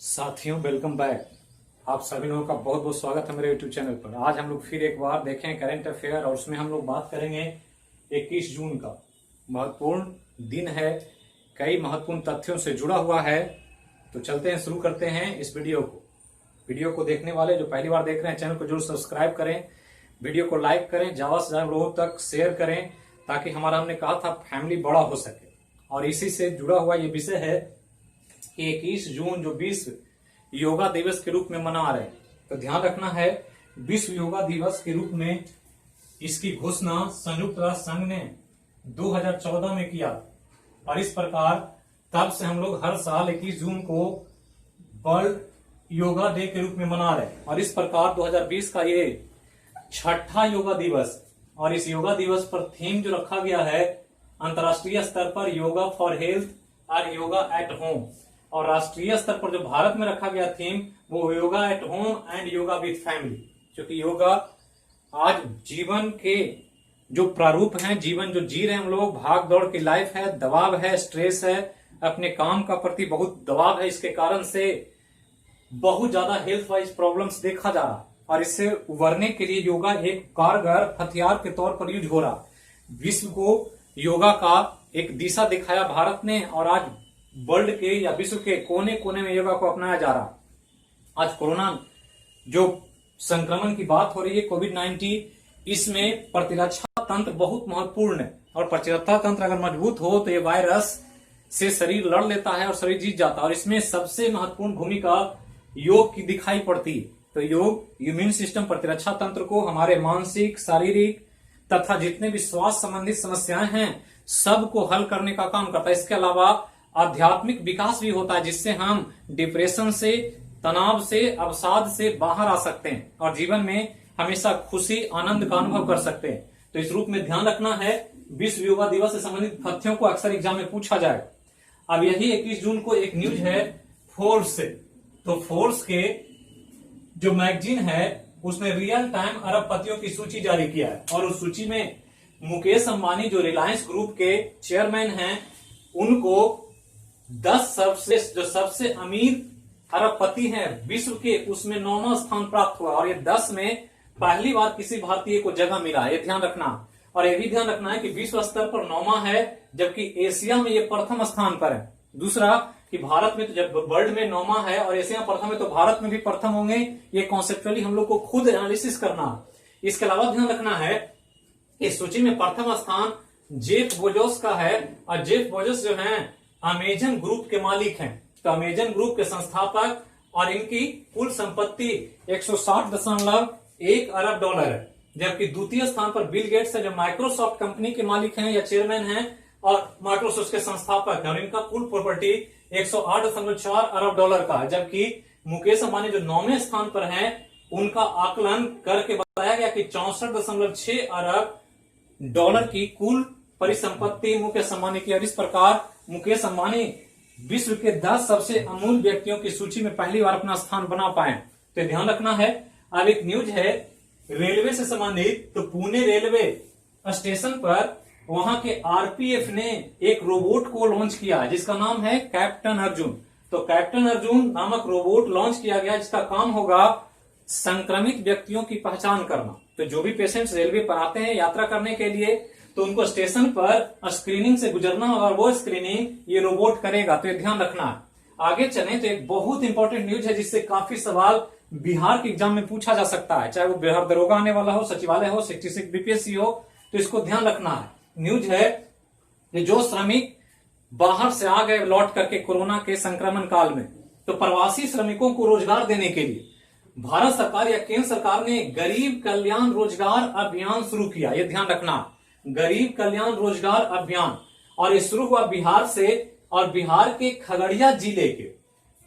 साथियों, welcome back. आप सभी लोगों का बहुत बहुत स्वागत है मेरे यूट्यूब चैनल पर। आज हम लोग फिर एक बार देखें करंट अफेयर और उसमें हम लोग बात करेंगे 21 जून का। महत्वपूर्ण दिन है, कई महत्वपूर्ण तथ्यों से जुड़ा हुआ है। तो चलते हैं, शुरू करते हैं इस वीडियो को देखने वाले जो पहली बार देख रहे हैं चैनल को जरूर सब्सक्राइब करें, वीडियो को लाइक करें, ज्यादा से ज्यादा लोगों तक शेयर करें ताकि हमारा, हमने कहा था, फैमिली बड़ा हो सके। और इसी से जुड़ा हुआ ये विषय है कि 21 जून जो विश्व योगा दिवस के रूप में मना रहे हैं, तो ध्यान रखना है विश्व योगा दिवस के रूप में इसकी घोषणा संयुक्त राष्ट्र संघ ने 2014 में किया। और इस प्रकार तब से हम लोग हर साल 21 जून को वर्ल्ड योगा डे के रूप में मना रहे हैं। और इस प्रकार 2020 का ये 6ठा योगा दिवस, और इस योगा दिवस पर थीम जो रखा गया है अंतर्राष्ट्रीय स्तर पर योगा फॉर हेल्थ और योगा एट होम, और राष्ट्रीय स्तर पर जो भारत में रखा गया थीम वो yoga at home and yoga with family. क्योंकि योगा आज जीवन के जो प्रारूप हैं, जीवन जो जी रहे हैं हम लोग, भाग दौड़ की लाइफ है, दबाव है, स्ट्रेस है, अपने काम का प्रति बहुत दबाव है, इसके कारण से बहुत ज्यादा हेल्थ वाइज प्रॉब्लम्स देखा जा रहा। और इससे उबरने के लिए योगा एक कारगर हथियार के तौर पर यूज हो रहा। विश्व को योगा का एक दिशा दिखाया भारत ने, और आज वर्ल्ड के या विश्व के कोने कोने में योगा को अपनाया जा रहा। आज कोरोना जो संक्रमण की बात हो रही है, कोविड-19, इसमें प्रतिरक्षा तंत्र बहुत महत्वपूर्ण है। और प्रतिरक्षा तंत्र अगर मजबूत हो तो ये वायरस से शरीर लड़ लेता है और शरीर जीत जाता है। और इसमें सबसे महत्वपूर्ण भूमिका योग की दिखाई पड़ती है। तो योग इम्यून सिस्टम, प्रतिरक्षा तंत्र को, हमारे मानसिक, शारीरिक तथा जितने भी स्वास्थ्य संबंधित समस्याएं हैं सबको हल करने का काम करता है। इसके अलावा आध्यात्मिक विकास भी होता है, जिससे हम डिप्रेशन से, तनाव से, अवसाद से बाहर आ सकते हैं और जीवन में हमेशा खुशी, आनंद का अनुभव कर सकते हैं। तो इस रूप में ध्यान रखना है विश्व योगा दिवस से संबंधित तथ्यों को अक्सर एग्जाम में पूछा जाए। अब यही 21 जून को एक न्यूज है फोर्ब्स से। तो फोर्ब्स के जो मैगजीन है उसने रियल टाइम अरबपतियों की सूची जारी किया है, और उस सूची में मुकेश अंबानी जो रिलायंस ग्रुप के चेयरमैन हैं उनको 10 सबसे अमीर अरबपति हैं विश्व के, उसमें 9वां स्थान प्राप्त हुआ। और ये 10 में पहली बार किसी भारतीय को जगह मिला है, ये ध्यान रखना। और ये भी ध्यान रखना है कि विश्व स्तर पर 9वां है, जबकि एशिया में ये प्रथम स्थान पर है। दूसरा कि भारत में तो जब वर्ल्ड में 9वां है और एशिया प्रथम है, तो भारत में भी प्रथम होंगे। ये कॉन्सेप्चुअली हम लोग को खुद एनालिसिस करना है। इसके अलावा ध्यान रखना है इस सूची में प्रथम स्थान जेफ बेजोस का है, और जेफ बेजोस जो है अमेजन ग्रुप के मालिक हैं। तो अमेजन ग्रुप के संस्थापक, और इनकी कुल संपत्ति 160.1 अरब डॉलर है। जबकि द्वितीय स्थान पर बिल गेट्स है जो माइक्रोसॉफ्ट कंपनी के मालिक हैं या चेयरमैन हैं और माइक्रोसॉफ्ट के संस्थापक हैं, और इनका कुल प्रॉपर्टी 108.4 अरब डॉलर का है। जबकि मुकेश अंबानी जो 9वें स्थान पर हैं, उनका आकलन करके बताया गया कि 64.6 अरब डॉलर की कुल परिसंपत्ति मुकेश अंबानी की। और इस प्रकार मुकेश अंबानी विश्व के 10 सबसे अमूल्य व्यक्तियों की सूची में पहली बार अपना स्थान बना पाए। तो ध्यान रखना है। अब एक न्यूज है रेलवे से संबंधित। तो पुणे रेलवे स्टेशन पर वहां के आरपीएफ ने एक रोबोट को लॉन्च किया जिसका नाम है कैप्टन अर्जुन। तो कैप्टन अर्जुन नामक रोबोट लॉन्च किया गया, जिसका काम होगा संक्रमित व्यक्तियों की पहचान करना। तो जो भी पेशेंट्स रेलवे पर आते हैं यात्रा करने के लिए, तो उनको स्टेशन पर स्क्रीनिंग से गुजरना होगा, और वो स्क्रीनिंग ये रोबोट करेगा। तो ये ध्यान रखना है। आगे चलें तो एक बहुत इंपॉर्टेंट न्यूज है जिससे काफी सवाल बिहार के एग्जाम में पूछा जा सकता है, चाहे वो बिहार दरोगा आने वाला हो, सचिवालय हो, 66 बीपीएससी हो, तो इसको ध्यान रखना है। न्यूज है कि जो श्रमिक बाहर से आ गए लौट करके कोरोना के संक्रमण काल में, तो प्रवासी श्रमिकों को रोजगार देने के लिए भारत सरकार या केंद्र सरकार ने गरीब कल्याण रोजगार अभियान शुरू किया। यह ध्यान रखना, गरीब कल्याण रोजगार अभियान। और ये शुरू हुआ बिहार से, और बिहार के खगड़िया जिले के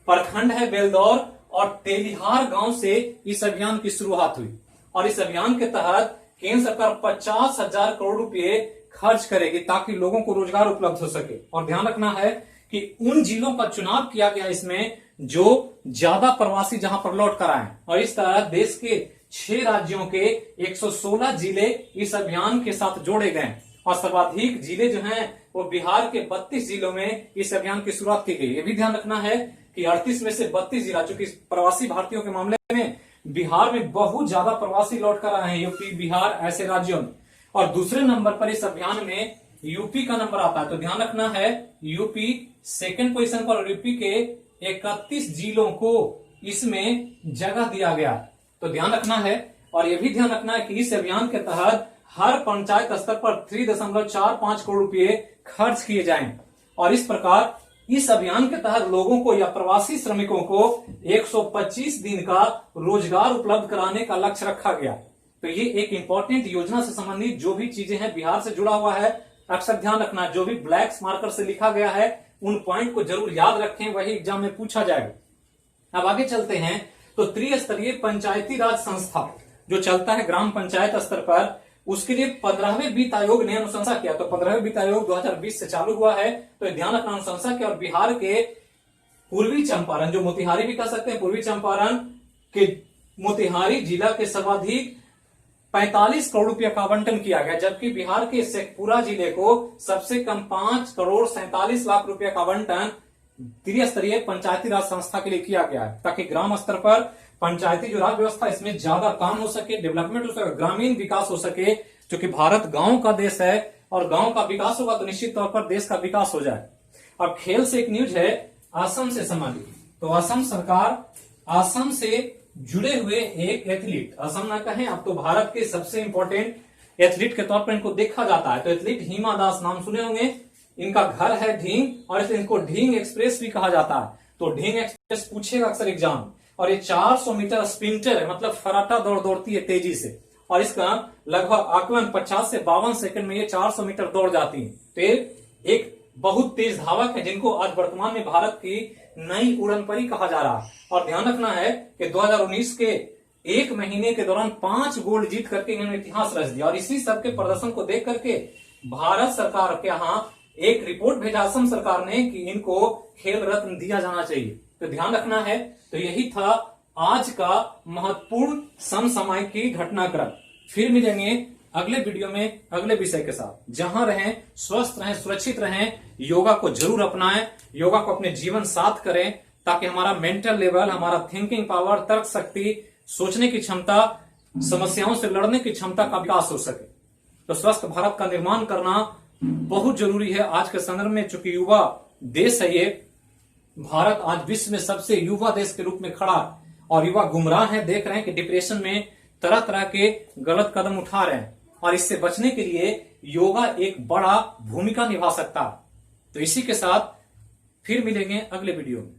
प्रखंड है बेलदौर और तेलिहार गांव से इस अभियान की शुरुआत हुई। और इस अभियान के तहत केंद्र सरकार 50,000 करोड़ रुपए खर्च करेगी ताकि लोगों को रोजगार उपलब्ध हो सके। और ध्यान रखना है कि उन जिलों का चुनाव किया गया इसमें जो ज्यादा प्रवासी जहां पर लौट कर आए, और इस तरह देश के 6 राज्यों के 116 जिले इस अभियान के साथ जोड़े गए। और सर्वाधिक जिले जो हैं वो बिहार के 32 जिलों में इस अभियान की शुरुआत की गई। ये भी ध्यान रखना है कि 38 में से 32 जिला, चूंकि प्रवासी भारतीयों के मामले में बिहार में बहुत ज्यादा प्रवासी लौट कर आए हैं, यूपी बिहार ऐसे राज्यों में। और दूसरे नंबर पर इस अभियान में यूपी का नंबर आता है, तो ध्यान रखना है यूपी सेकंड पोजीशन पर, यूपी के 31 जिलों को इसमें जगह दिया गया, तो ध्यान रखना है। और यह भी ध्यान रखना है कि इस अभियान के तहत हर पंचायत स्तर पर 3.45 करोड़ रुपए खर्च किए जाएं। और इस प्रकार इस अभियान के तहत लोगों को या प्रवासी श्रमिकों को 125 दिन का रोजगार उपलब्ध कराने का लक्ष्य रखा गया। तो ये एक इंपॉर्टेंट योजना से संबंधित जो भी चीजें हैं बिहार से जुड़ा हुआ है, अक्सर ध्यान रखना, जो भी ब्लैक मार्कर से लिखा गया है उन पॉइंट को जरूर याद रखें, वही एग्जाम में पूछा जाएगा। अब आगे चलते हैं तो त्रिस्तरीय पंचायती राज संस्था जो चलता है ग्राम पंचायत स्तर पर, उसके लिए 15वें वित्त आयोग ने अनुशंसा किया। तो 15वें वित्त आयोग 2020 से चालू हुआ है, तो ध्यान रखना अनुशंसा किया। और बिहार के पूर्वी चंपारण, जो मोतिहारी भी कह सकते हैं, पूर्वी चंपारण के मोतिहारी जिला के सर्वाधिक 45 करोड़ रुपया का आवंटन किया गया, जबकि बिहार के शेखपुरा जिले को सबसे कम 5 करोड़ 47 लाख रुपया का आवंटन त्रिस्तरीय पंचायती राज संस्था के लिए किया गया है, ताकि ग्राम स्तर पर पंचायती जो राज व्यवस्था इसमें ज्यादा काम हो सके, डेवलपमेंट हो सके, ग्रामीण विकास हो सके, क्योंकि भारत गांव का देश है और गांव का विकास होगा तो निश्चित तौर पर देश का विकास हो जाए। अब खेल से एक न्यूज है असम से संबंधित। तो असम सरकार असम से जुड़े हुए एक एथलीट, असम ना कहें अब तो भारत के सबसे इंपॉर्टेंट एथलीट के तौर पर इनको देखा जाता है। तो एथलीट हिमा दास, नाम सुने होंगे, इनका घर है ढींग और इसलिए इनको ढींग एक्सप्रेस भी कहा जाता है। तो ढींग एक्सप्रेस पूछेगा अक्सर एग्जाम। और ये 400 मीटर स्प्रिंटर है, मतलब फराटा दौड़ दौड़ती है तेजी से, और इसका लगभग आकलन 50 से 52 सेकंड में ये 400 मीटर दौड़ जाती है। तो ये एक बहुत तेज धावक है जिनको आज वर्तमान में भारत की नई उड़नपरी कहा जा रहा है। और ध्यान रखना है कि 2019 के एक महीने के दौरान 5 गोल्ड जीत करके इन्होंने इतिहास रच दिया। और इसी सब के प्रदर्शन को देख करके भारत सरकार के यहाँ एक रिपोर्ट भेजा असम सरकार ने कि इनको खेल रत्न दिया जाना चाहिए। तो ध्यान रखना है। तो यही था आज का महत्वपूर्ण समसामयिकी घटनाक्रम। फिर मिलेंगे अगले वीडियो में अगले विषय के साथ। जहां रहें स्वस्थ रहें, सुरक्षित रहें, योगा को जरूर अपनाएं, योगा को अपने जीवन साथ करें, ताकि हमारा मेंटल लेवल, हमारा थिंकिंग पावर, तर्क शक्ति, सोचने की क्षमता, समस्याओं से लड़ने की क्षमता का विकास हो सके। तो स्वस्थ भारत का निर्माण करना बहुत जरूरी है आज के संदर्भ में। चूंकि युवा देश है ये, भारत आज विश्व में सबसे युवा देश के रूप में खड़ा है और युवा गुमराह है, देख रहे हैं कि डिप्रेशन में तरह तरह के गलत कदम उठा रहे हैं, और इससे बचने के लिए योगा एक बड़ा भूमिका निभा सकता है। तो इसी के साथ फिर मिलेंगे अगले वीडियो में।